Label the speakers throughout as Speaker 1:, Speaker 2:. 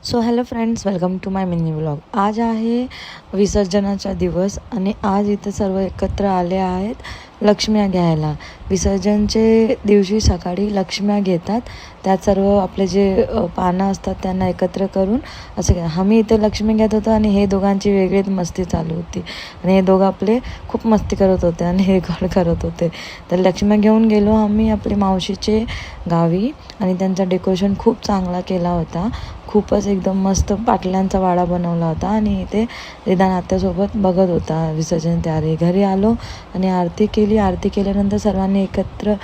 Speaker 1: So hello friends, welcome to my mini vlog. आज आहे विसर्जनाचा दिवस आणि आज इथे सर्व एकत्र आले आहेत लक्ष्म्या घ्यायला. विसर्जनचे दिवशी सकाळी लक्ष्म्या घेतात. त्यात सर्व आपले जे पानं असतात त्यांना एकत्र करून असं आम्ही इथे लक्ष्मी घेत होतो आणि हे दोघांची वेगळीच मस्ती चालू होती आणि हे दोघं आपले खूप मस्ती करत होते आणि हे गोड करत होते. तर लक्ष्म्या घेऊन गेलो आम्ही आपले मावशीचे गावी आणि त्यांचा डेकोरेशन खूप चांगला केला होता. खूपच एकदम मस्त पाटल्यांचा वाडा बनवला होता आणि इथे रिदान आत्यासोबत बघत होता विसर्जन तयारी. घरी आलो आणि आरती केली. आरती केल्यानंतर सर्वांनी एकत्र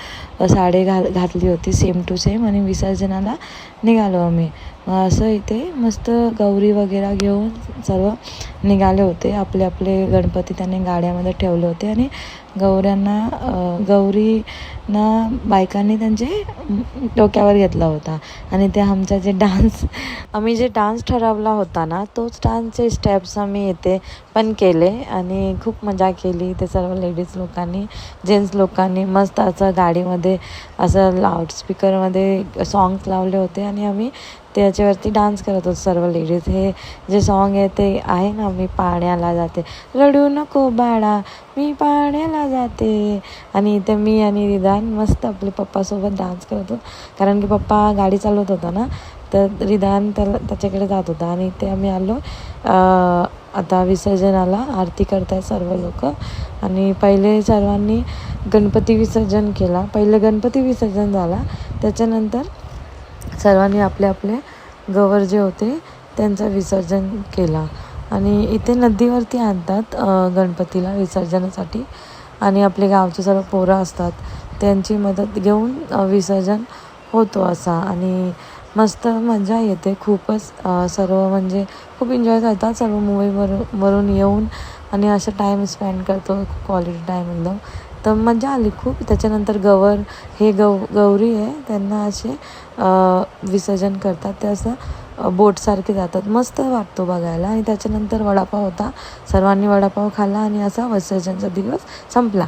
Speaker 1: साडी घातली होती सेम टू सेम आणि विसर्जनाला निघालो आम्ही. असं इथे मस्त गौरी वगैरे घेऊन सर्व निघाले होते. आपले आपले गणपती त्यांनी गाड्यामध्ये ठेवले होते आणि गौरीना बायकांनी त्यांचे डोक्यावर घेतला होता आणि ते आमचा आम्ही जे डान्स ठरवला होता ना, तोच डान्सचे स्टेप्स आम्ही इथे पण केले आणि खूप मजा केली. ते सर्व लेडीज लोकांनी, जेंट्स लोकांनी मस्त असं गाडीमध्ये असं लाऊडस्पीकरमध्ये सॉंग्स लावले होते आणि आम्ही त्याच्यावरती डान्स करत होतो सर्व लेडीज. हे जे सॉन्ग आहे ते आहे ना, मी पाण्याला जाते, रडू नको बाळा, मी पाण्याला जाते. आणि इथे मी आणि रिदान मस्त आपले पप्पासोबत डान्स करत होतो, कारण की पप्पा गाडी चालवत होता ना, तर रिदान त्याच्याकडे जात होता. आणि इथे आम्ही आलो आता विसर्जनाला. आरती करतायत सर्व लोक आणि पहिले सर्वांनी गणपती विसर्जन केला. पहिले गणपती विसर्जन झाला, त्याच्यानंतर सर्वांनी आपले आपले गवर जे होते त्यांचं विसर्जन केला. आणि इथे नदीवरती आणतात गणपतीला विसर्जनासाठी आणि आपले गावचे सर्व पोरं असतात त्यांची मदत घेऊन विसर्जन होतो असा. आणि मस्त मजा येते खूपच. सर्व म्हणजे खूप एन्जॉय करतात सर्व मूवीवरून येऊन आणि असं टाईम स्पेंड करतो, क्वालिटी टाईम एकदम. तर मजा आली खूप. त्याच्यानंतर गौरी आहे त्यांना असे विसर्जन करतात, ते असं बोटसारखे जातात. मस्त वाटतो बघायला. आणि त्याच्यानंतर वडापाव होता, सर्वांनी वडापाव खाल्ला आणि असा विसर्जनचा दिवस संपला.